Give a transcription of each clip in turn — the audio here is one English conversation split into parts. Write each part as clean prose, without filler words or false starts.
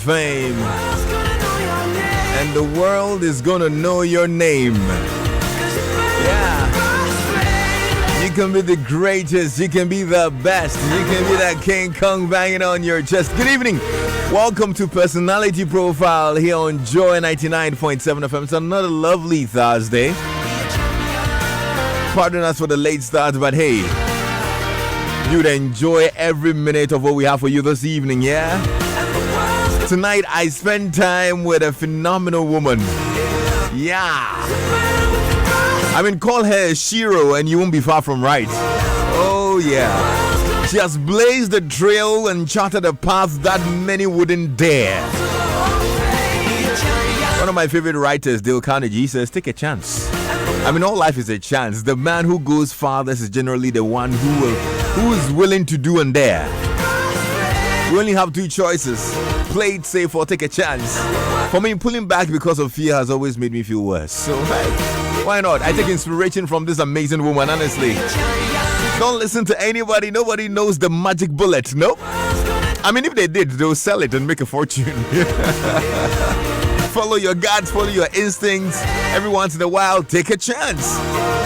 fame. And the world is gonna know your name. Yeah. You can be the greatest, you can be the best, you can be that King Kong banging on your chest. Good evening. Welcome to Personality Profile here on Joy 99.7 FM. It's another lovely Thursday. Pardon us for the late start, but hey, you'd enjoy every minute of what we have for you this evening, yeah? Tonight, I spent time with a phenomenal woman. Yeah. I mean, call her Shiro and you won't be far from right. Oh, yeah. She has blazed the trail and charted a path that many wouldn't dare. One of my favorite writers, Dale Carnegie, says, take a chance. I mean, all life is a chance. The man who goes farthest is generally the one who is willing to do and dare. We only have two choices. Play it safe or take a chance. For me, pulling back because of fear has always made me feel worse. So, hey, why not? I take inspiration from this amazing woman, honestly. Don't listen to anybody. Nobody knows the magic bullet. Nope. I mean, if they did, they'll sell it and make a fortune. Follow your guts, follow your instincts. Every once in a while, take a chance.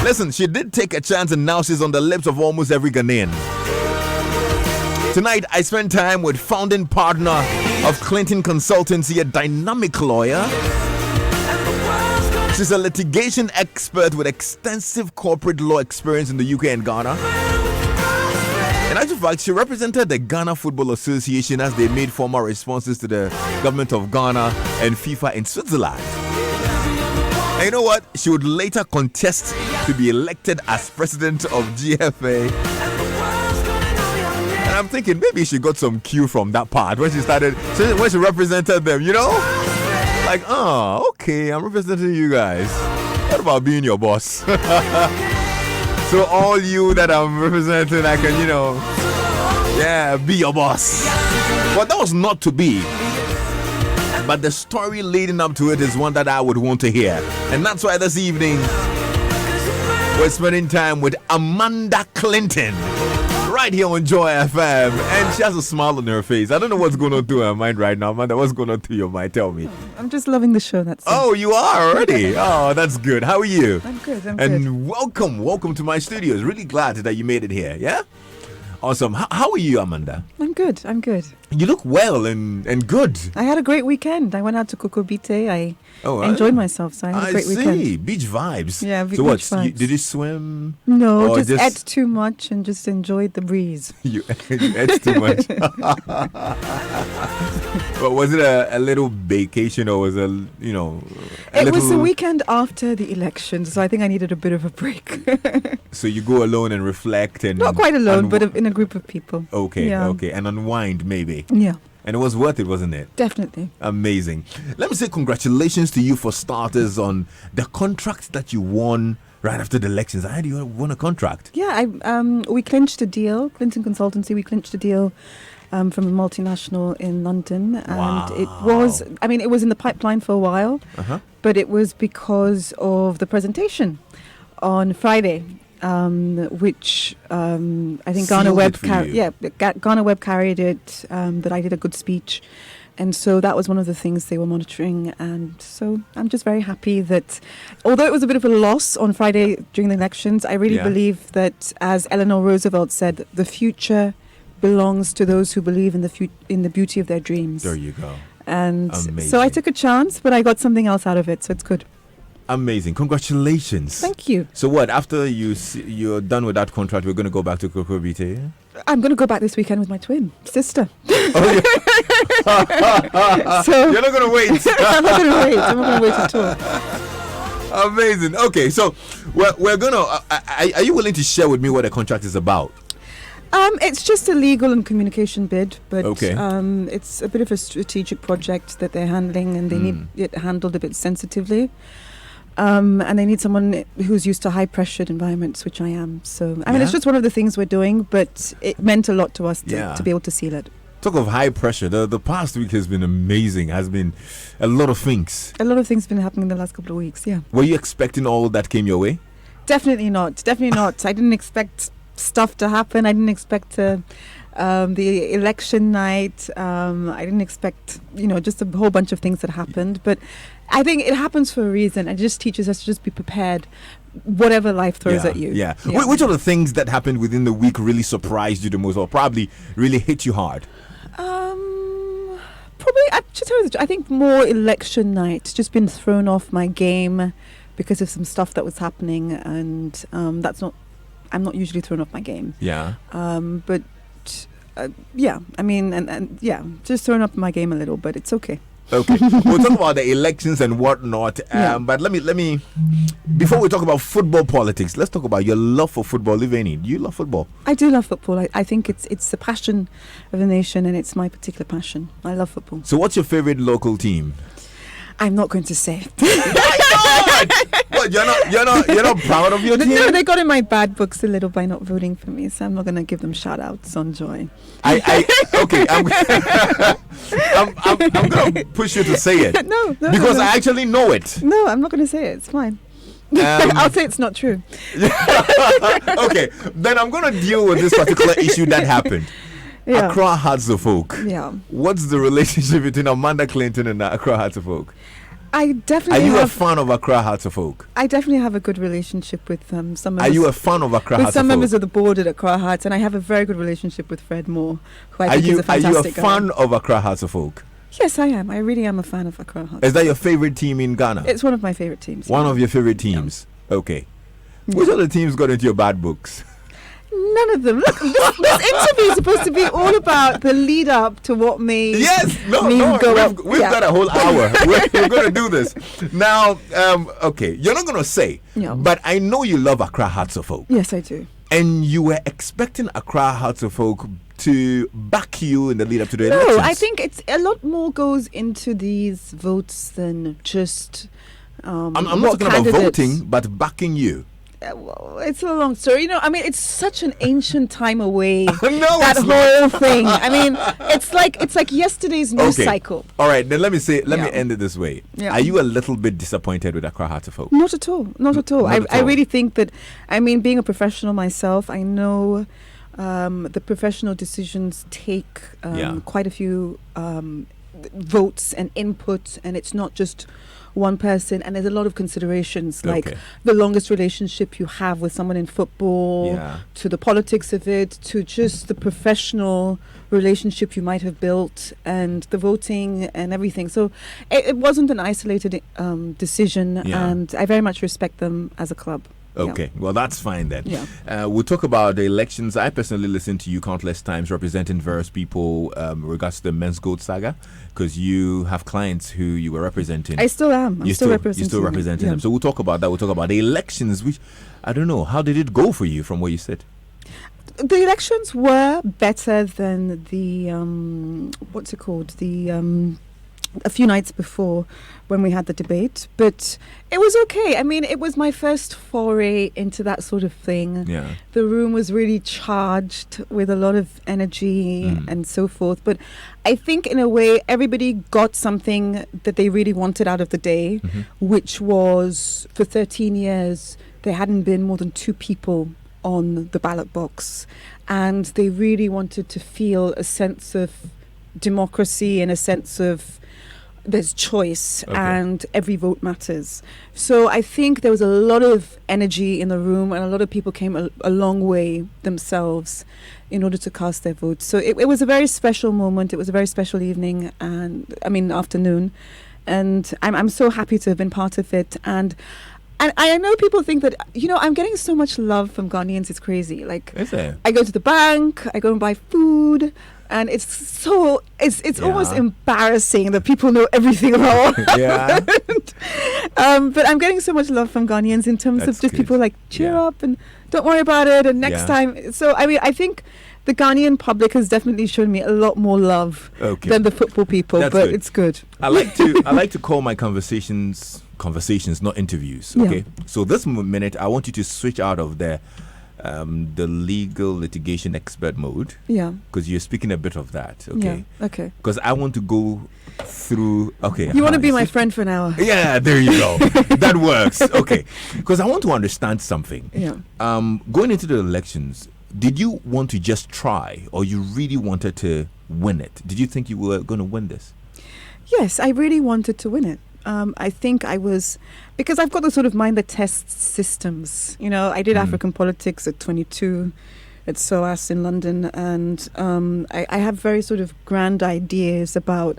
Listen, she did take a chance and now she's on the lips of almost every Ghanaian. Tonight, I spent time with founding partner of Clinton Consultancy, a dynamic lawyer. She's a litigation expert with extensive corporate law experience in the UK and Ghana. In actual fact, she represented the Ghana Football Association as they made formal responses to the government of Ghana and FIFA in Switzerland. And you know what? She would later contest to be elected as president of GFA. And I'm thinking maybe she got some cue from that part when she represented them, you know? Like, oh, okay, I'm representing you guys. What about being your boss? So all you that I'm representing, I can, be your boss. But that was not to be. But the story leading up to it is one that I would want to hear. And that's why this evening, we're spending time with Amanda Clinton. Right here on Joy FM, and she has a smile on her face. I don't know what's going on through her mind right now, Amanda. What's going on through your mind? Tell me. I'm just loving the show. That's it. Oh, you are already. Oh, that's good. How are you? I'm good. And welcome to my studios. Really glad that you made it here. Yeah. Awesome. How are you, Amanda? I'm good. You look well and good. I had a great weekend. I went out to Kokobite. I enjoyed myself, so I had a great weekend. I see. Beach vibes. Yeah, so beach vibes. Did you swim? No, just ate too much and just enjoyed the breeze. you ate too much. But was it a little vacation or was it, It was the weekend after the election, so I think I needed a bit of a break. So you go alone and reflect and... Not quite alone, but in a group of people. Okay. And unwind maybe. Yeah. And it was worth it, wasn't it? Definitely. Amazing. Let me say congratulations to you for starters on the contract that you won right after the elections. I heard you won a contract. Yeah, we clinched a deal, Clinton Consultancy, we clinched a deal from a multinational in London. And it was in the pipeline for a while, but it was because of the presentation on Friday. Which I think Ghana Web carried it, that I did a good speech, and so that was one of the things they were monitoring. And so I'm just very happy that, although it was a bit of a loss on Friday during the elections, I really believe that, as Eleanor Roosevelt said, the future belongs to those who believe in the beauty of their dreams. There you go. And amazing. So I took a chance, but I got something else out of it, so it's good. Amazing. Congratulations. Thank you. So what, after you're done with that contract, we're going to go back to Kokobite? I'm going to go back this weekend with my twin sister. Oh, yeah. So you're not going to wait. I'm not going to wait. I'm not going to wait at all. Amazing. Okay, so we're going to... are you willing to share with me what the contract is about? It's just a legal and communication bid, but it's a bit of a strategic project that they're handling, and they need it handled a bit sensitively. And they need someone who's used to high-pressured environments, which I am. So, I mean, it's just one of the things we're doing, but it meant a lot to us to be able to seal it. Talk of high pressure. The past week has been amazing. Has been a lot of things. A lot of things have been happening in the last couple of weeks, yeah. Were you expecting all that came your way? Definitely not. I didn't expect stuff to happen. I didn't expect to the election night. I didn't expect, just a whole bunch of things that happened. But I think it happens for a reason. It just teaches us to just be prepared, whatever life throws at you. Yeah. Which of the things that happened within the week really surprised you the most, or probably really hit you hard? Probably, I think more election night. Just been thrown off my game because of some stuff that was happening, and I'm not usually thrown off my game. Yeah. But just thrown off my game a little, but it's okay. Okay, we'll talk about the elections and whatnot. But let me, before we talk about football politics, let's talk about your love for football. If any, do you love football? I do love football. I think it's the passion of the nation, and it's my particular passion. I love football. So, what's your favorite local team? I'm not going to say. What, you're not proud of your team? No, they got in my bad books a little by not voting for me, so I'm not going to give them shout outs on Joy. I'm going to push you to say it. No, because I actually know it. No, I'm not going to say it. It's fine. I'll say it's not true. Okay, then I'm going to deal with this particular issue that happened. Yeah. Accra Hearts of Oak. Yeah. What's the relationship between Amanda Clinton and Accra Hearts of Oak? I definitely. Are you a fan of Accra Hearts of Oak? I definitely have a good relationship with some members. Are you a fan of Accra Hearts of Oak? With some members of the board at Accra Hearts, and I have a very good relationship with Fred Moore, who I think is a fantastic guy. Are you a fan of Accra Hearts of Oak? Yes, I am. I really am a fan of Accra Hearts. Is that your favorite team in Ghana? It's one of my favorite teams. One of your favorite teams? Yeah. Okay. Which other teams got into your bad books? None of them. Look, this interview is supposed to be all about the lead up to what made we've got a whole hour. We're going to do this. Now, okay, you're not going to say, but I know you love Accra Hearts of Oak. Yes, I do. And you were expecting Accra Hearts of Oak to back you in the lead up to the elections. No, I think it's a lot more goes into these votes than just I'm not talking about voting, but backing you. Well, it's a long story. It's such an ancient time away. No, that whole thing. It's like yesterday's news cycle. All right, then let me end it this way. Yeah. Are you a little bit disappointed with Accra Hearts of Oak? Not at all. Not at all. I really think that, being a professional myself, I know the professional decisions take quite a few votes and input, and it's not just one person, and there's a lot of considerations, like the longest relationship you have with someone in football, to the politics of it, to just the professional relationship you might have built, and the voting and everything. So it wasn't an isolated decision, and I very much respect them as a club. Okay, well, that's fine then. Yeah. We'll talk about the elections. I personally listened to you countless times representing various people regards to the Men's Gold saga, because you have clients who you were representing. I still am. You're still representing them. So we'll talk about that. We'll talk about the elections, which, I don't know, how did it go for you from where you sit? The elections were better than the, a few nights before when we had the debate, but it was okay. It was my first foray into that sort of thing. Yeah. The room was really charged with a lot of energy and so forth, but I think in a way everybody got something that they really wanted out of the day, which was, for 13 years there hadn't been more than 2 people on the ballot box, and they really wanted to feel a sense of democracy and a sense of there's choice and every vote matters. So I think there was a lot of energy in the room, and a lot of people came a long way themselves in order to cast their votes. So it was a very special moment. It was a very special evening, and afternoon, and I'm so happy to have been part of it. And I know people think that, I'm getting so much love from Ghanaians, it's crazy. Like, is it? I go to the bank, I go and buy food, and it's almost embarrassing that people know everything about what happened. But I'm getting so much love from Ghanaians in terms of just people like, cheer up and don't worry about it, and next time. So, I think the Ghanaian public has definitely shown me a lot more love than the football people, but good. It's good. I like to call my conversations, not interviews. Okay, so this minute I want you to switch out of the legal litigation expert mode. Yeah, because you're speaking a bit of that. Okay. Yeah. Okay. Because I want to go through. Okay. You want to be my friend for an hour? Yeah, there you go. That works. Okay. Because I want to understand something. Yeah. Going into the elections, did you want to just try, or you really wanted to win it? Did you think you were going to win this? Yes, I really wanted to win it. I think I was, because I've got the sort of mind that tests systems. You know, I did African politics at 22 at SOAS in London, and I have very sort of grand ideas about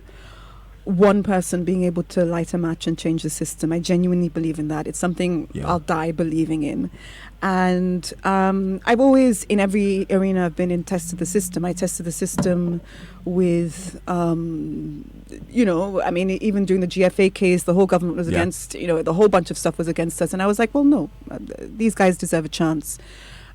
one person being able to light a match and change the system. I genuinely believe in that. It's something I'll die believing in. And I've always, in every arena I've been in, tested the system. I tested the system with, you know, I mean, even during the GFA case, the whole government was against, you know, the whole bunch of stuff was against us. And I was like, well, no, these guys deserve a chance.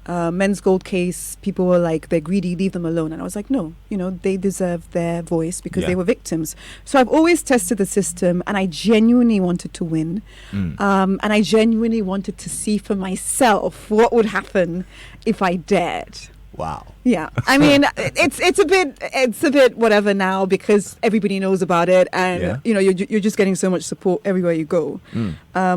Men's Gold case, people were like, they're greedy, leave them alone. And I was like, no, you know, they deserve their voice because they were victims. So I've always tested the system, and I genuinely wanted to win. And I genuinely wanted to see for myself what would happen if I dared. Wow. Yeah, I mean, it's a bit whatever now because everybody knows about it, and you know you're just getting so much support everywhere you go,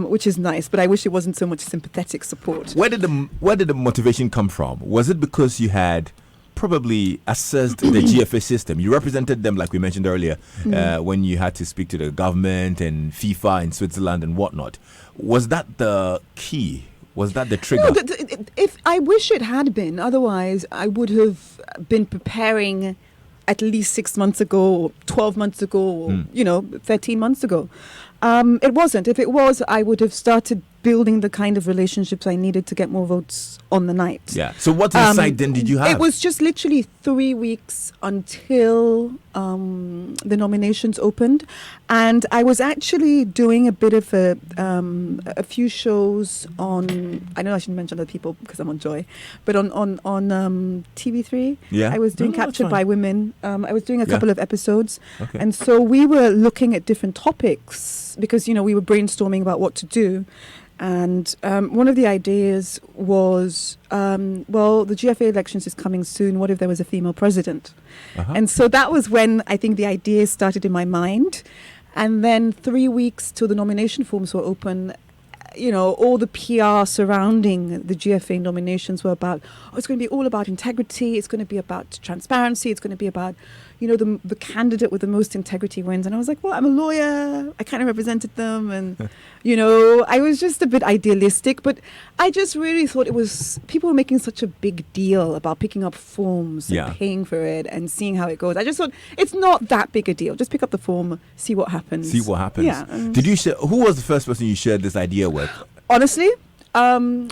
which is nice. But I wish it wasn't so much sympathetic support. Where did the motivation come from? Was it because you had probably assessed the GFA system? You represented them, like we mentioned earlier, when you had to speak to the government and FIFA in Switzerland and whatnot. Was that the key? Was that the trigger? No, if I wish it had been. Otherwise, I would have been preparing at least 6 months ago, or 12 months ago, or, you know, 13 months ago. It wasn't. If it was, I would have started building the kind of relationships I needed to get more votes on the night. Yeah. So what insight then did you have? It was just literally 3 weeks until the nominations opened, and I was actually doing a bit of a few shows on. I know I shouldn't mention other people because I'm on Joy, but on TV3. Yeah. I was doing Captured by Women. I was doing a couple of episodes, and so we were looking at different topics because you know we were brainstorming about what to do. And one of the ideas was, well, the GFA elections is coming soon. What if there was a female president? And so that was when I think the ideas started in my mind. And then 3 weeks till the nomination forms were open, you know, all the PR surrounding the GFA nominations were about, oh, it's going to be all about integrity. It's going to be about transparency. It's going to be about, you know, the candidate with the most integrity wins. And I was like, well, I'm a lawyer. I kind of represented them. And, you know, I was just a bit idealistic. But I just really thought it was, people were making such a big deal about picking up forms and paying for it and seeing how it goes. I just thought it's not that big a deal. Just pick up the form, see what happens. See what happens. Yeah. Did you share, who was the first person you shared this idea with? Honestly, Omari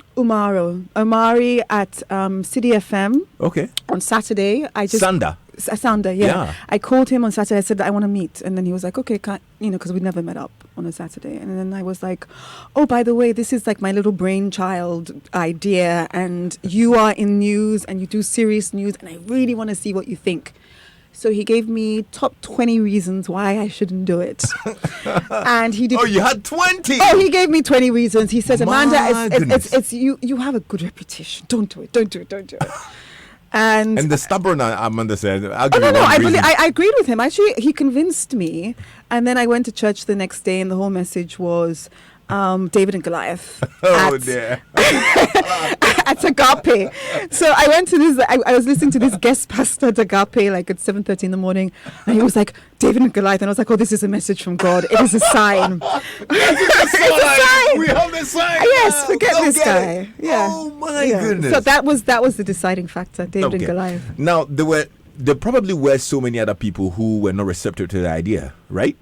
at City FM. Okay. On Saturday, Sanda, Yeah. I called him on Saturday. I said that I want to meet, and then he was like, "Okay, you know, because we never met up on a Saturday." And then I was like, "Oh, by the way, this is like my little brainchild idea, and you are in news and you do serious news, and I really want to see what you think." So he gave me top 20 reasons why I shouldn't do it. And he did. Oh, you had 20? Oh, he gave me 20 reasons. He says, Amanda, it's you have a good reputation. Don't do it. And the stubborn Amanda said, I'll oh, give no, you one reason. I agreed with him. Actually, he convinced me. And then I went to church the next day, and the whole message was David and Goliath. Dear. At Agape. So I went to this, I was listening to this guest pastor at Agape like at 7:30 in the morning, and he was like, David and Goliath. And I was like, oh, this is a message from God. It is a sign. It's a sign. We have the sign. Yes, forget this guy. It. Yeah. Oh my goodness. So that was the deciding factor, David and Goliath. Now, there probably were so many other people who were not receptive to the idea, right?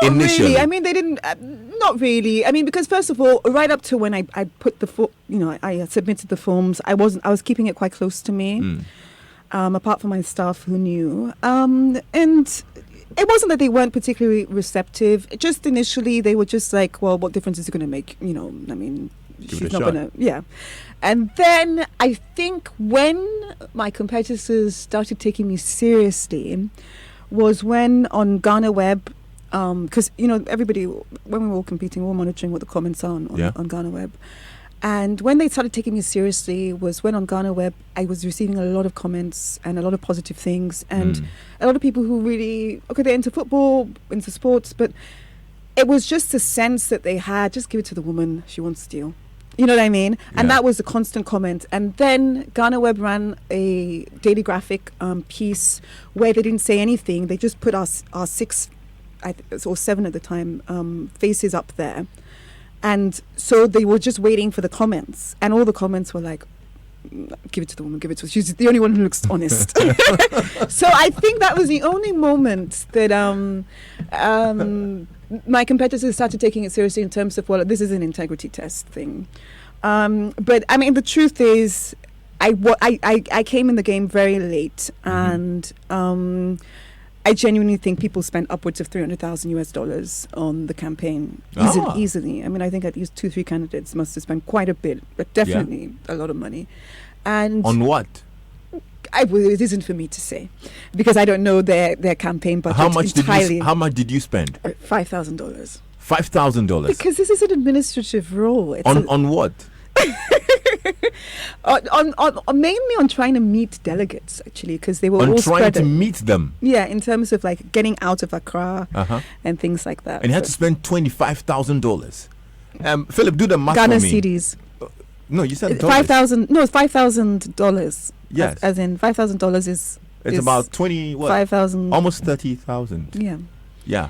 Not Initially. really. I mean, they didn't. Not really. I mean, because first of all, right up to when I put I submitted the forms, I was keeping it quite close to me. Apart from my staff who knew, and it wasn't that they weren't particularly receptive. Just initially, they were just like, well, what difference is it going to make? You know, I mean, she's not going to. Yeah. And then I think when my competitors started taking me seriously was when on Ghana Web. Because, you know, everybody, when we were all competing, we were monitoring what the comments are on Ghana Web. And when they started taking me seriously was when on Ghana Web, I was receiving a lot of comments and a lot of positive things. And a lot of people who really, they're into football, into sports, but it was just a sense that they had, just give it to the woman, she wants to steal. You know what I mean? And Yeah. that was a constant comment. And then Ghana Web ran a Daily Graphic piece where they didn't say anything. They just put our six, or seven at the time, faces up there. And so they were just waiting for the comments. And all the comments were like, give it to the woman, give it to her. She's the only one who looks honest. So I think that was the only moment that my competitors started taking it seriously in terms of, well, this is an integrity test thing. But I mean, the truth is, I came in the game very late, and I genuinely think people spent upwards of $300,000 on the campaign easily. I mean, I think at least 2-3 candidates must have spent quite a bit, but definitely a lot of money. And On what? it isn't for me to say, because I don't know their campaign budget entirely. How much did you spend? $5,000. $5,000. Because this is an administrative role. It's On what? mainly on trying to meet delegates, actually, because they were all On trying spread to meet them. Yeah, in terms of like getting out of Accra Uh-huh. and things like that. And you had to spend $25,000. Philip, do the math Ghana for me. cedis. No, you said dollars. $5,000. No, it's $5,000. Yes. As in $5,000 is. It's about 20, what? 5,000. Almost 30,000. Yeah. Yeah.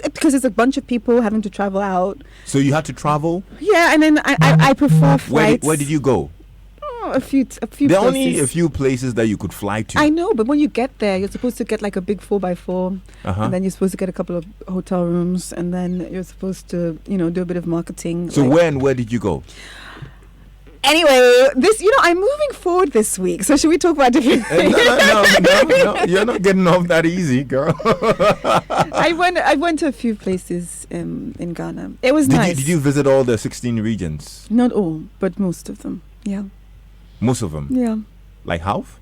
Because it's a bunch of people having to travel out. So you had to travel? Yeah, and then I prefer flights. Where did you go? A few There are places. only a few places that you could fly to. I know, but when you get there, you're supposed to get like a big 4x4, Uh-huh. and then you're supposed to get a couple of hotel rooms, and then you're supposed to, do a bit of marketing. So where did you go? Anyway, I'm moving forward this week, so should we talk about different things? No, you're not getting off that easy, girl. I went to a few places in Ghana. It was Did nice. Did you visit all the 16 regions? Not all, but most of them. Yeah. Most of them? Yeah. Like half?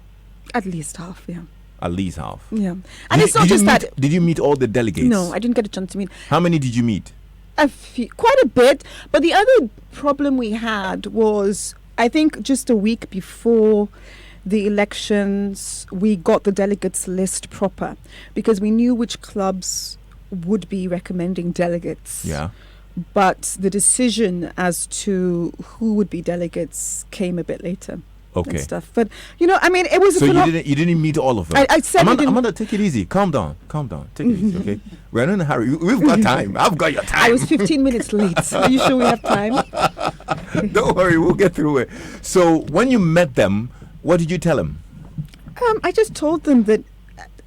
At least half. Yeah. At least half. Yeah. And it's not just that. Did you meet all the delegates? No, I didn't get a chance to meet. How many did you meet? A few, quite a bit. But the other problem we had was, I think, just a week before the elections, we got the delegates list proper, because we knew which clubs would be recommending delegates. Yeah. But the decision as to who would be delegates came a bit later. Okay. And stuff. But it was so you didn't meet all of them. I said Amanda, take it easy. Calm down. Take it easy, okay? We're not in a hurry. We've got time. I've got your time. I was 15 minutes late. Are you sure we have time? Don't worry, we'll get through it. So when you met them, what did you tell them? I just told them that,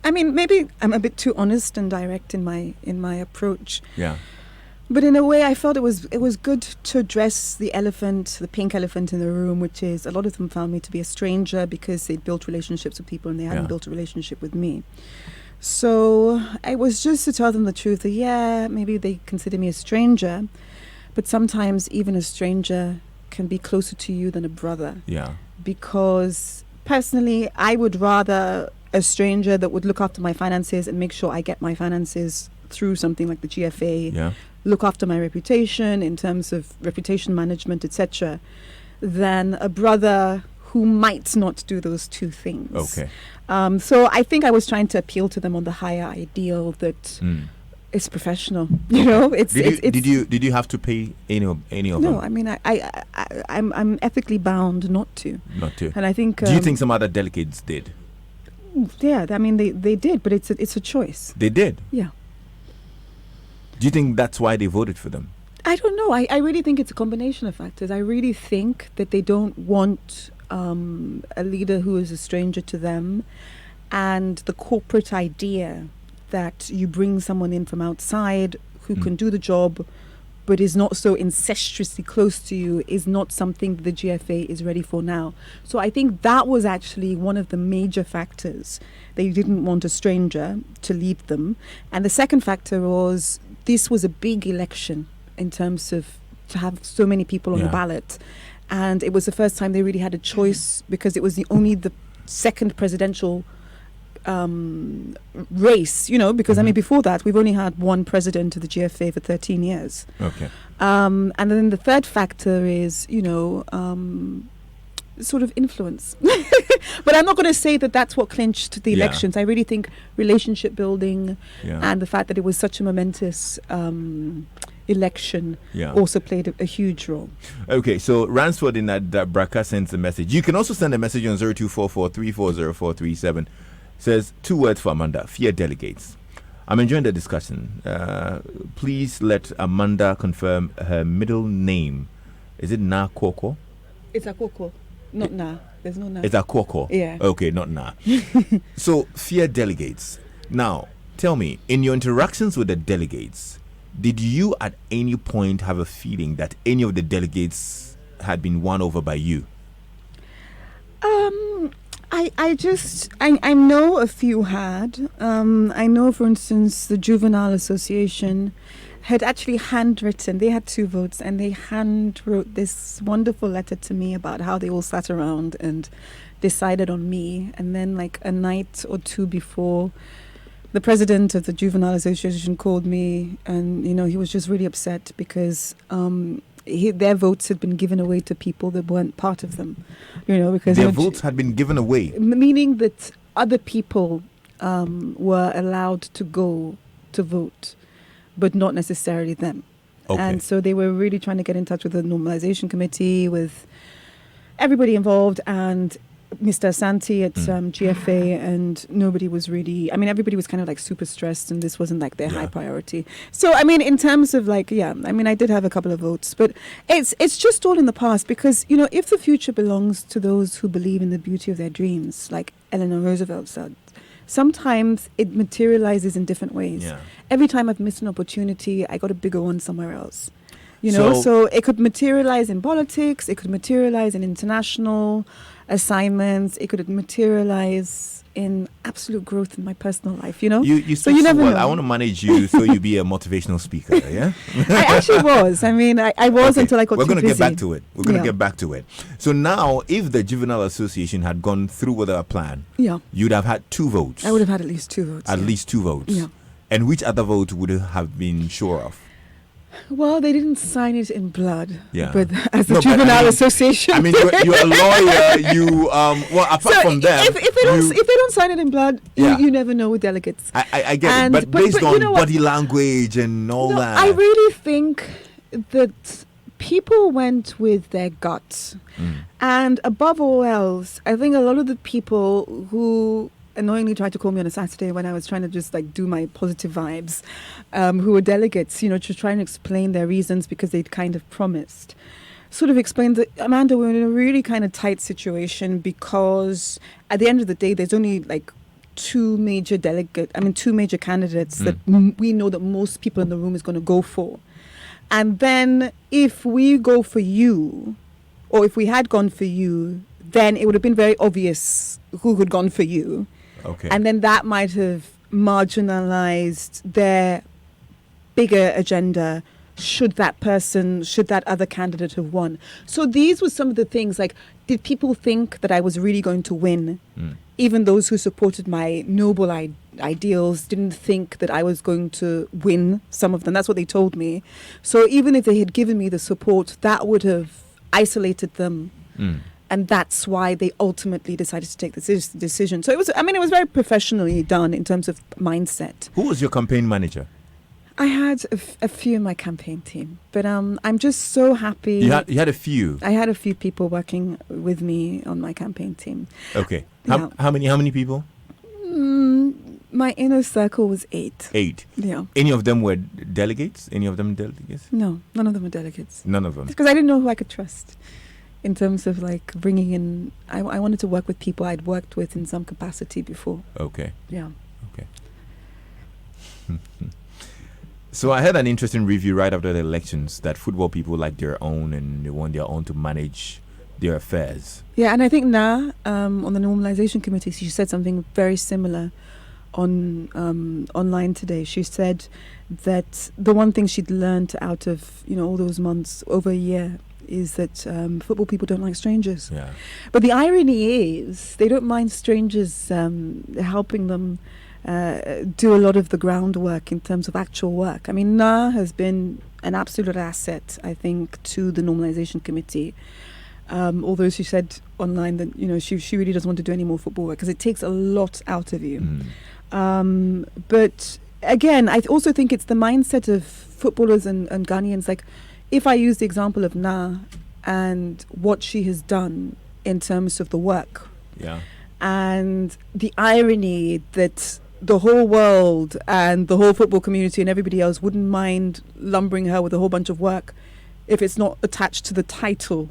maybe I'm a bit too honest and direct in my approach. Yeah. But in a way, I felt it was good to address the pink elephant in the room, which is a lot of them found me to be a stranger because they'd built relationships with people and they hadn't built a relationship with me. So I was just to tell them the truth that, maybe they consider me a stranger, but sometimes even a stranger can be closer to you than a brother. Yeah. Because personally, I would rather a stranger that would look after my finances and make sure I get my finances through something like the GFA. Yeah. Look after my reputation in terms of reputation management, etc., than a brother who might not do those two things. Okay. So I think I was trying to appeal to them on the higher ideal that it's professional. Did you have to pay any of them? No, I'm ethically bound not to. Not to. And I think. Do you think some other delegates did? Yeah, they did, but it's a choice. They did. Yeah. Do you think that's why they voted for them? I don't know. I really think it's a combination of factors. I really think that they don't want a leader who is a stranger to them, and the corporate idea that you bring someone in from outside who can do the job but is not so incestuously close to you is not something that the GFA is ready for now. So I think that was actually one of the major factors. They didn't want a stranger to lead them. And the second factor was this was a big election in terms of to have so many people on the ballot. And it was the first time they really had a choice, because it was the second presidential race, because before that we've only had one president of the GFA for 13 years. Okay. And then the third factor is, sort of influence. But I'm not going to say that that's what clinched the elections. I really think relationship building and the fact that it was such a momentous election Yeah. also played a huge role. Okay, so Ransford in that Braka sends a message. You can also send a message on 0244340437. Says 2 words for Amanda: fear delegates. I'm enjoying the discussion. Please let Amanda confirm her middle name. Is it Na Koko? It's Akoko, not Na. There's no Na. It's Akoko. Yeah. Okay, not Na. So fear delegates. Now, tell me, in your interactions with the delegates, did you at any point have a feeling that any of the delegates had been won over by you? I know a few had. I know, for instance, the Juvenile Association had actually handwritten. They had 2 votes, and they handwrote this wonderful letter to me about how they all sat around and decided on me. And then, like a night or 2 before, the president of the Juvenile Association called me, and he was just really upset because their votes had been given away to people that weren't part of them. Because their votes had been given away, meaning that other people were allowed to go to vote, but not necessarily them. Okay. And so they were really trying to get in touch with the normalization committee, with everybody involved, and Mr. Asante at GFA, and nobody was really, everybody was kind of like super stressed, and this wasn't like their high priority. So, in terms of I did have a couple of votes, but it's just all in the past, because, if the future belongs to those who believe in the beauty of their dreams, like Eleanor Roosevelt said, sometimes it materializes in different ways. Yeah. Every time I've missed an opportunity, I got a bigger one somewhere else. So it could materialize in politics, it could materialize in international assignments, it could materialize in absolute growth in my personal life, You so you never know. I want to manage you so you be a motivational speaker, yeah? I actually was. I was until I got We're too going to busy. get back to it. We're going to get back to it. So now, if the Juvenile Association had gone through with our plan, you'd have had 2 votes. I would have had at least 2 votes. At least 2 votes. Yeah. And which other vote would have been sure of? Well, they didn't sign it in blood, Yeah. but as the Juvenile Association. You're a lawyer. Apart from them, if they don't sign it in blood, you never know with delegates. I get it, but based on body language and all that, I really think that people went with their guts, and above all else, I think a lot of the people who annoyingly tried to call me on a Saturday when I was trying to just do my positive vibes, who were delegates, to try and explain their reasons, because they'd kind of promised, sort of explained that, Amanda, we're in a really kind of tight situation, because at the end of the day, there's only 2 major candidates that we know that most people in the room is going to go for. And then if we go for you, or if we had gone for you, then it would have been very obvious who had gone for you. Okay. And then that might have marginalized their bigger agenda should that other candidate have won. So these were some of the things, did people think that I was really going to win? Even those who supported my noble ideals didn't think that I was going to win, some of them. That's what they told me. So even if they had given me the support, that would have isolated them. And that's why they ultimately decided to take this decision. So it was very professionally done in terms of mindset. Who was your campaign manager? I had a few in my campaign team, but I'm just so happy. You had a few? I had a few people working with me on my campaign team. Okay. How many people? My inner circle was 8. 8? Yeah. Any of them were delegates? No, none of them were delegates. None of them? Because I didn't know who I could trust. In terms of bringing in, I wanted to work with people I'd worked with in some capacity before. Okay. Yeah. Okay. So I had an interesting review right after the elections that football people like their own and they want their own to manage their affairs. Yeah, and I think on the normalization committee, she said something very similar on online today. She said that the one thing she'd learned out of all those months, over a year, is that football people don't like strangers. Yeah. But the irony is they don't mind strangers helping them do a lot of the groundwork in terms of actual work. Na has been an absolute asset, I think, to the normalization committee. Although she said online that she really doesn't want to do any more football work because it takes a lot out of you. But again, I also think it's the mindset of footballers and Ghanaians. Like, if I use the example of Na and what she has done in terms of the work, and the irony that the whole world and the whole football community and everybody else wouldn't mind lumbering her with a whole bunch of work if it's not attached to the title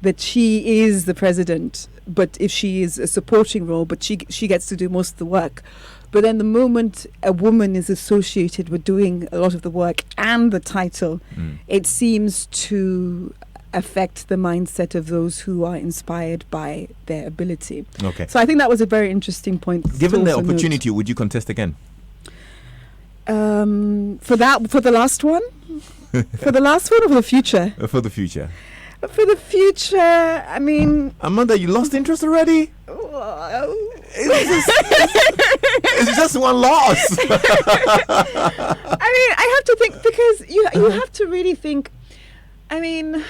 that she is the president, but if she is a supporting role, but she gets to do most of the work. But then the moment a woman is associated with doing a lot of the work and the title, it seems to affect the mindset of those who are inspired by their ability. Okay. So I think that was a very interesting point. Given the opportunity, would you contest again? For the last one? For the last one or for the future? For the future. For the future, I mean... Amanda, you lost interest already? It's just one loss. I mean, I have to think, because you have to really think, I mean...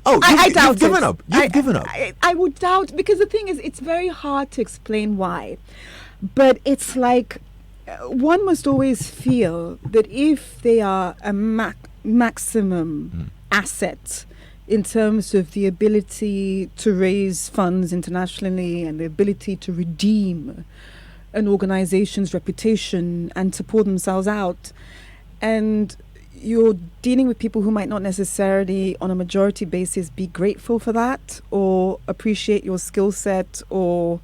I doubt you've given up. You've given up. I would doubt, because the thing is, it's very hard to explain why. But it's like, one must always feel that if they are a maximum asset in terms of the ability to raise funds internationally and the ability to redeem an organization's reputation and to pull themselves out, and you're dealing with people who might not necessarily on a majority basis be grateful for that or appreciate your skill set or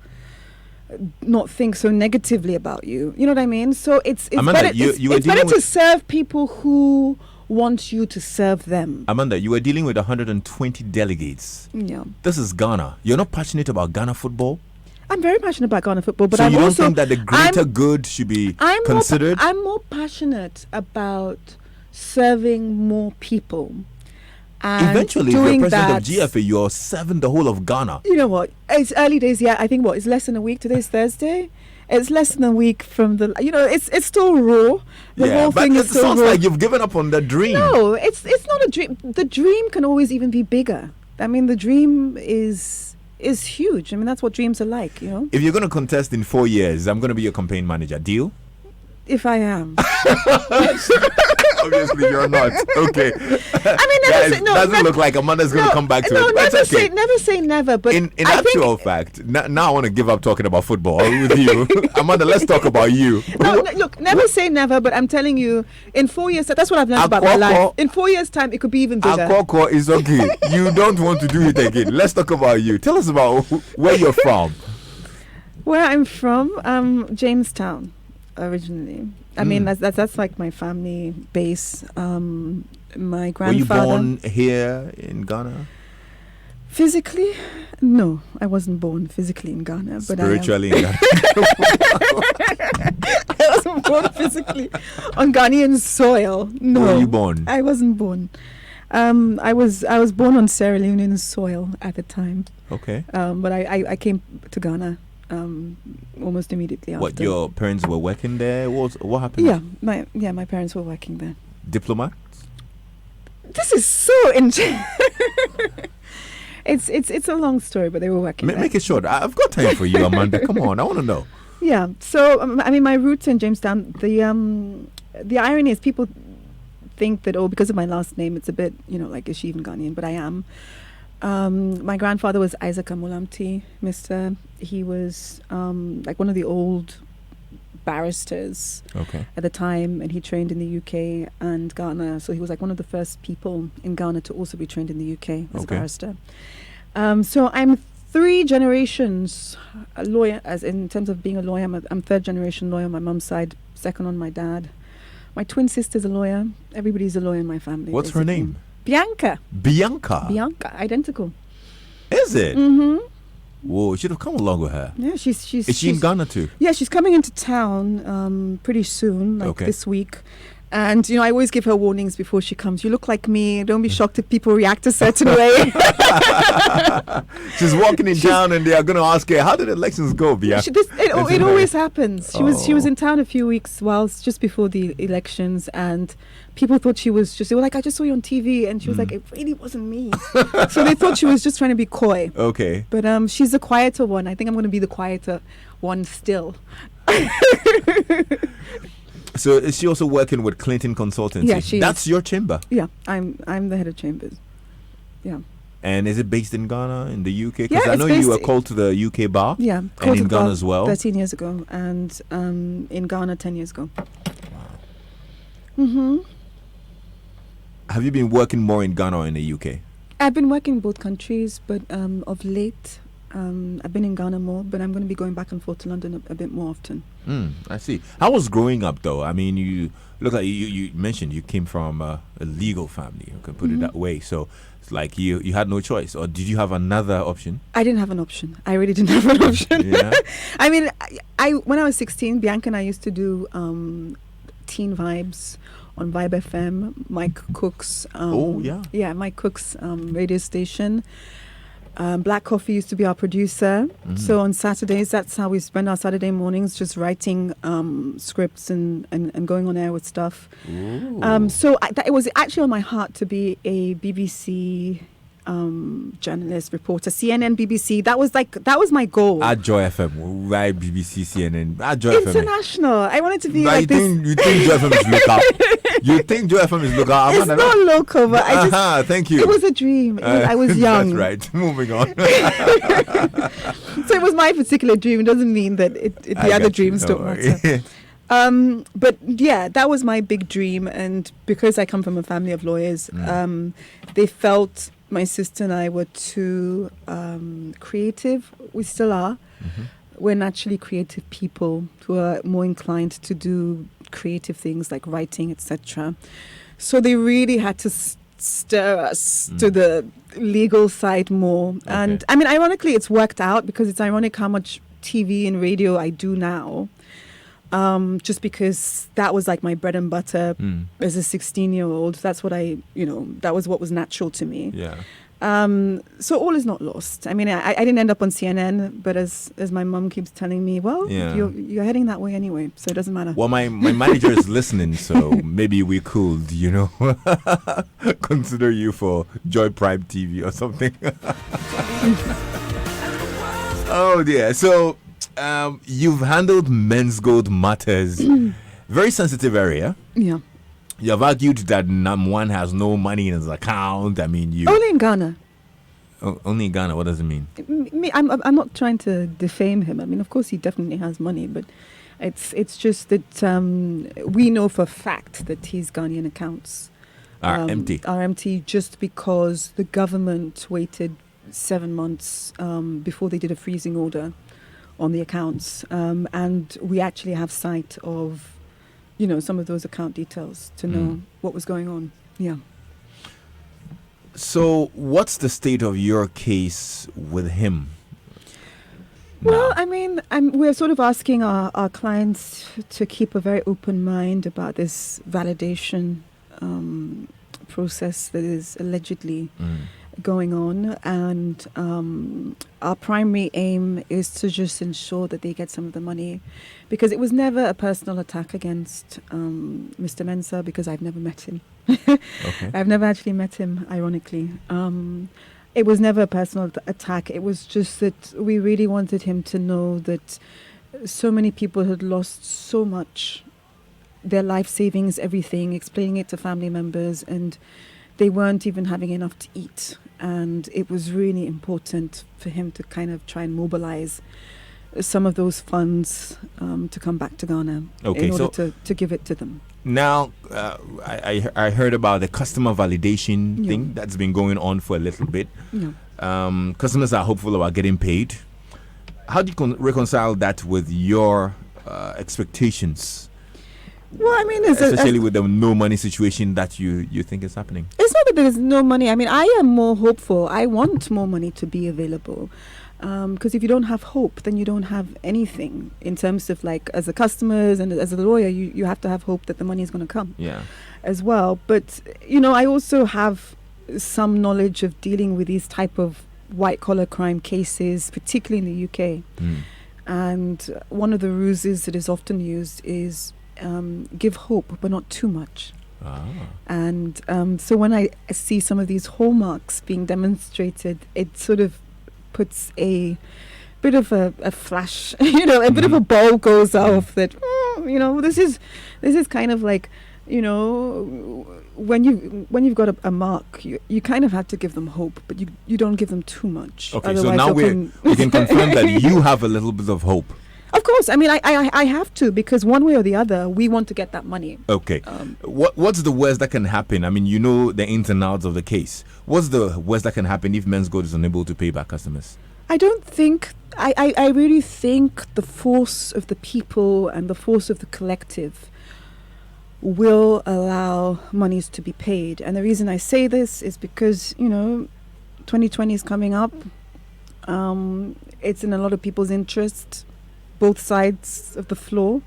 not think so negatively about you. You know what I mean? So it's Amanda, better, it's better to serve people who want you to serve them. Amanda, you were dealing with 120 delegates. Yeah. This is Ghana. You're not passionate about Ghana football? I'm very passionate about Ghana football, but so I'm you also... don't think that the greater good should be considered? I'm more passionate about serving more people. And eventually, if you're president of GFA, you're serving the whole of Ghana. You know what? It's early days, yeah. I think, it's less than a week. Today's Thursday. It's less than a week from the... it's still raw. The whole thing is still raw. It sounds like you've given up on the dream. No, it's not a dream. The dream can always even be bigger. I mean, the dream is huge. I mean, that's what dreams are like, If you're going to contest in 4 years, I'm going to be your campaign manager. Deal? If I am. Obviously, you're not. Okay. I mean, doesn't look like Amanda's going to come back to it. Never say never. But in actual fact, now I want to give up talking about football with you. Amanda, let's talk about you. No, look, never say never, but I'm telling you, in 4 years, that's what I've learned about my life. In 4 years' time, it could be even bigger. Akoko is okay. You don't want to do it again. Let's talk about you. Tell us about where you're from. Where I'm from, Jamestown, originally. I mean, that's like my family base. My grandfather... Were you born here in Ghana? Physically? No, I wasn't born physically in Ghana. Spiritually in Ghana? I wasn't born physically on Ghanaian soil. No. Where were you born? I wasn't born. I was born on Sierra Leonean soil at the time. Okay. But I came to Ghana almost immediately after. What, your parents were working there? What happened? Yeah, my parents were working there. Diplomats? This is so interesting. It's a long story, but they were working there. Make it short. I've got time for you, Amanda. Come on, I want to know. Yeah. So I mean, my roots in Jamestown. The irony is people think that because of my last name, it's a bit like, is she even Ghanaian? But I am. My grandfather was Isaac Amulamti, Mr. He was like one of the old barristers at the time, and he trained in the UK and Ghana. So he was like one of the first people in Ghana to also be trained in the UK as a barrister. So I'm 3 generations a lawyer, as in terms of being a lawyer. I'm 3rd generation lawyer on my mum's side, 2nd on my dad. My twin sister's a lawyer. Everybody's a lawyer in my family. What's her name? Bianca, identical. Is it? Mm-hmm. Whoa, should have come along with her. Yeah, she's Is she in Ghana too? Yeah, she's coming into town pretty soon, this week. And, I always give her warnings before she comes. You look like me. Don't be shocked if people react a certain way. She's walking in town and they are going to ask her, how did elections go, Bia? It always happens. She was in town a few weeks just before the elections, and people thought she was they were like, I just saw you on TV. And she was like, it really wasn't me. So they thought she was just trying to be coy. Okay. But she's the quieter one. I think I'm going to be the quieter one still. So is she also working with Clinton Consultancy? Yeah, she That's is. your chamber. Yeah, I'm the head of chambers. Yeah. And is it based in Ghana, in the UK? Yeah, Because I it's know you were based- called to the UK bar. Yeah. And called in to Ghana Ghana as well. 13 years ago, and in Ghana 10 years ago. Mm-hmm. Have you been working more in Ghana or in the UK? I've been working in both countries, but of late, I've been in Ghana more, but I'm going to be going back and forth to London a bit more often. I see. How was growing up, though? I mean, you look like you mentioned you came from a legal family. You can put it that way. So it's like you had no choice, or did you have another option? I didn't have an option. I really didn't have an option. Yeah. I mean, I when I was 16, Bianca and I used to do Teen Vibes on Vibe FM, Mike Cook's. Yeah, Mike Cook's radio station. Black Coffee used to be our producer. So on Saturdays, that's how we spend our Saturday mornings, just writing scripts and going on air with stuff. So it was actually on my heart to be a BBC journalist, reporter, CNN, BBC. That was my goal. At Joy FM, right? BBC, CNN, at Joy FM. International. I wanted to be But like this. you think Joy FM is local? You think Joy FM is local? It's not local, but I just. Thank you. It was a dream. I was young. That's right. Moving on. So it was my particular dream. It doesn't mean that the other dreams don't matter. But yeah, that was my big dream. And because I come from a family of lawyers, they felt my sister and I were too creative. We still are. We're naturally creative people who are more inclined to do creative things like writing, etc. So they really had to stir us to the legal side more. Okay. And I mean, ironically, it's worked out, because it's ironic how much TV and radio I do now. Just because that was like my bread and butter as a 16-year-old. That's what that was what was natural to me. Yeah. So all is not lost. I mean, I didn't end up on CNN, but as my mum keeps telling me, well, you're heading that way anyway, so it doesn't matter. Well, my manager is listening, so maybe we could, consider you for Joy Prime TV or something. Oh dear. So you've handled Men's Gold matters, very sensitive area. Yeah. You have argued that Nam1 has no money in his account. I mean, only in Ghana. Only in Ghana. What does it mean? I'm not trying to defame him. I mean, of course, he definitely has money, but it's just that we know for a fact that his Ghanaian accounts are empty. Are empty just because the government waited 7 months before they did a freezing order on the accounts, and we actually have sight of some of those account details to know what was going on. Yeah. So what's the state of your case with him? Well, now? I mean, we're sort of asking our clients to keep a very open mind about this validation process that is allegedly going on, and our primary aim is to just ensure that they get some of the money, because it was never a personal attack against Mr. Mensah, because I've never met him. Okay. I've never actually met him, ironically. It was never a personal attack. It was just that we really wanted him to know that so many people had lost so much, their life savings, everything, explaining it to family members, and they weren't even having enough to eat. And it was really important for him to kind of try and mobilize some of those funds to come back to Ghana in order to give it to them. Now, I heard about the customer validation thing that's been going on for a little bit. Yeah. Customers are hopeful about getting paid. How do you reconcile that with your expectations? Well, I mean, especially with the no money situation that you think is happening. It's not that there's no money. I mean, I am more hopeful. I want more money to be available. Because if you don't have hope, then you don't have anything in terms of, like, as a customers and as a lawyer, you have to have hope that the money is going to come as well. But, I also have some knowledge of dealing with these type of white-collar crime cases, particularly in the UK. And one of the ruses that is often used is give hope, but not too much. And so when I see some of these hallmarks being demonstrated, it sort of puts a bit of a flash, a bit of a bulb goes off that This is kind of like, when you've got a mark, you kind of have to give them hope, but you don't give them too much. Okay, so now we can confirm that you have a little bit of hope. Of course, I mean, I have to, because one way or the other, we want to get that money. Okay, what's the worst that can happen? I mean, you know the ins and outs of the case. What's the worst that can happen if Men's Gold is unable to pay back customers? I don't think. I really think the force of the people and the force of the collective will allow monies to be paid. And the reason I say this is because, 2020 is coming up. It's in a lot of people's interest, both sides of the floor,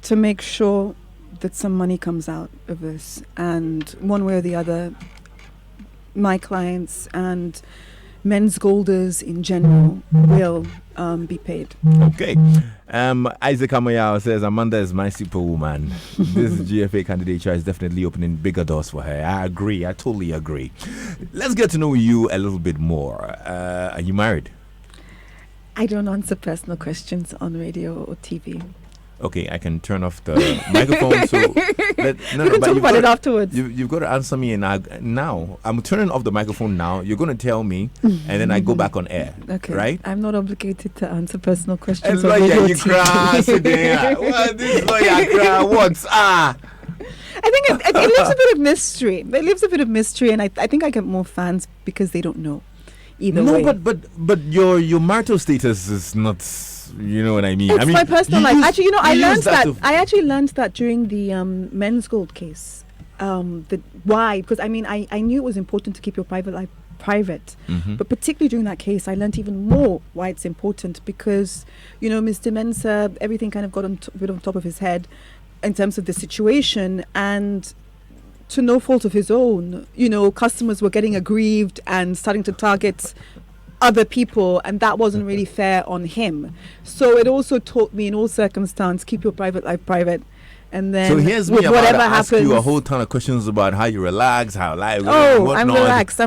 to make sure that some money comes out of this. And one way or the other, my clients and Men's Golders in general will be paid. Okay. Isaac Amoyao says Amanda is my superwoman. This GFA candidature is definitely opening bigger doors for her. I agree. I totally agree. Let's get to know you a little bit more. Are you married? I don't answer personal questions on radio or TV. Okay, I can turn off the microphone. So we can talk about it afterwards. You've got to answer me, and now I'm turning off the microphone. Now you're going to tell me, and then I go back on air. Okay, right? I'm not obligated to answer personal questions. And lawyer, you cry. What this lawyer cry? What's I think it leaves a bit of mystery. It leaves a bit of mystery, and I think I get more fans because they don't know. Either way. No, but your marital status is not. You know what I mean? It's my personal life. Actually, I actually learned that during the Men's Gold case. Why? Because I knew it was important to keep your private life private, but particularly during that case, I learned even more why it's important. Because Mr. Mensah, everything kind of got a bit on top of his head in terms of the situation, and to no fault of his own, customers were getting aggrieved and starting to target other people, and that wasn't really fair on him. So it also taught me in all circumstances, keep your private life private. And then so here's me about to ask you a whole ton of questions about how you relax, how life. I'm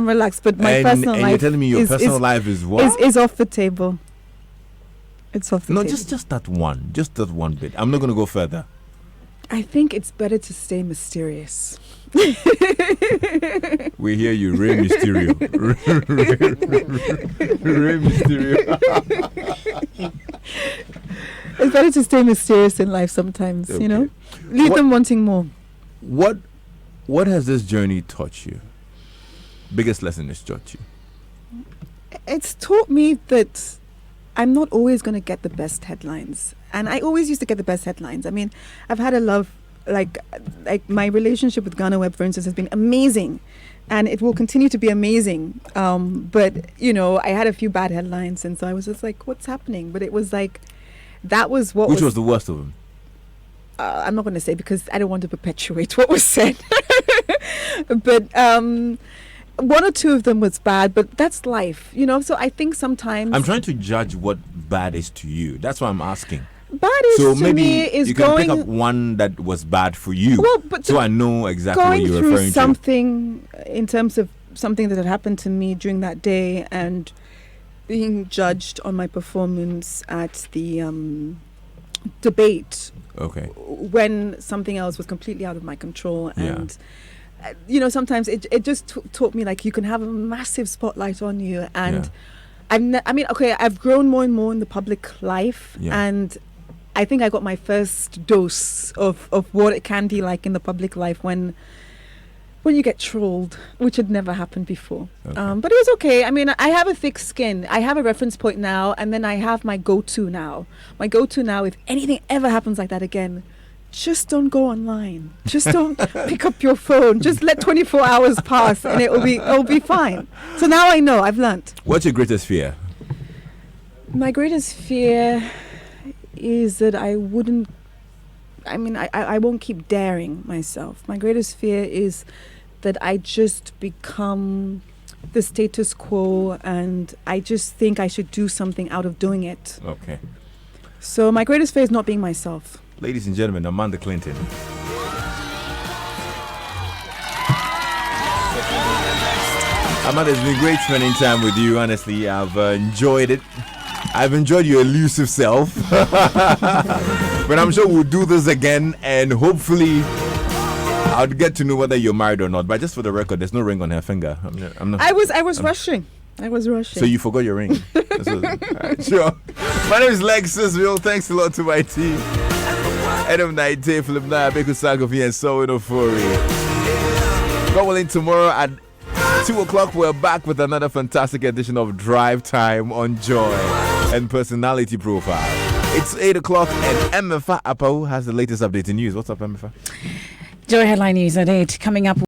relaxed, but my personal life. And you're telling me your personal life is what? Is off the table. It's off the table. No, just that one bit. I'm not going to go further. I think it's better to stay mysterious. We hear you, Rey Mysterio. Rey Mysterio. It's better to stay mysterious in life sometimes, okay. Leave them wanting more. What has this journey taught you? Biggest lesson it's taught you? It's taught me that I'm not always going to get the best headlines. And I always used to get the best headlines. I mean, I've had a love, like my relationship with Ghana Web, for instance, has been amazing. And it will continue to be amazing. But, I had a few bad headlines. And so I was just like, what's happening? But it was like, that was what Which was the worst of them? I'm not going to say because I don't want to perpetuate what was said. But one or two of them was bad, but that's life, So I think sometimes I'm trying to judge what bad is to you. That's why I'm asking. Bad is so to maybe me is you can pick up one that was bad for you. Well, but so I know exactly what you're referring to. Going through something in terms of something that had happened to me during that day and being judged on my performance at the debate. Okay. When something else was completely out of my control and. Sometimes it just taught me like you can have a massive spotlight on you, and I've grown more and more in the public life, and I think I got my first dose of what it can be like in the public life when you get trolled, which had never happened before. Okay. But it was okay. I mean, I have a thick skin. I have a reference point now, and then I have my go-to now. My go-to now, if anything ever happens like that again, just don't go online. Just don't pick up your phone. Just let 24 hours pass and it'll be fine. So now I know. I've learnt. What's your greatest fear? My greatest fear is that I won't keep daring myself. My greatest fear is that I just become the status quo and I just think I should do something out of doing it. Okay. So my greatest fear is not being myself. Ladies and gentlemen, Amanda Clinton. Amanda, it's been great spending time with you. Honestly, I've enjoyed it. I've enjoyed your elusive self. But I'm sure we'll do this again, and hopefully I'll get to know whether you're married or not. But just for the record, there's no ring on her finger. I'm not. I was rushing. So you forgot your ring. Alright, sure. My name is Lexus Will. Thanks a lot to my team. Adam Naite, Philip Naya, Beku Sagofi, and So Inofori. God willing, tomorrow at 2 o'clock, we're back with another fantastic edition of Drive Time on Joy and Personality Profile. It's 8 o'clock, and MFA Apau has the latest updated news. What's up, MFA? Joy Headline News at 8. Coming up.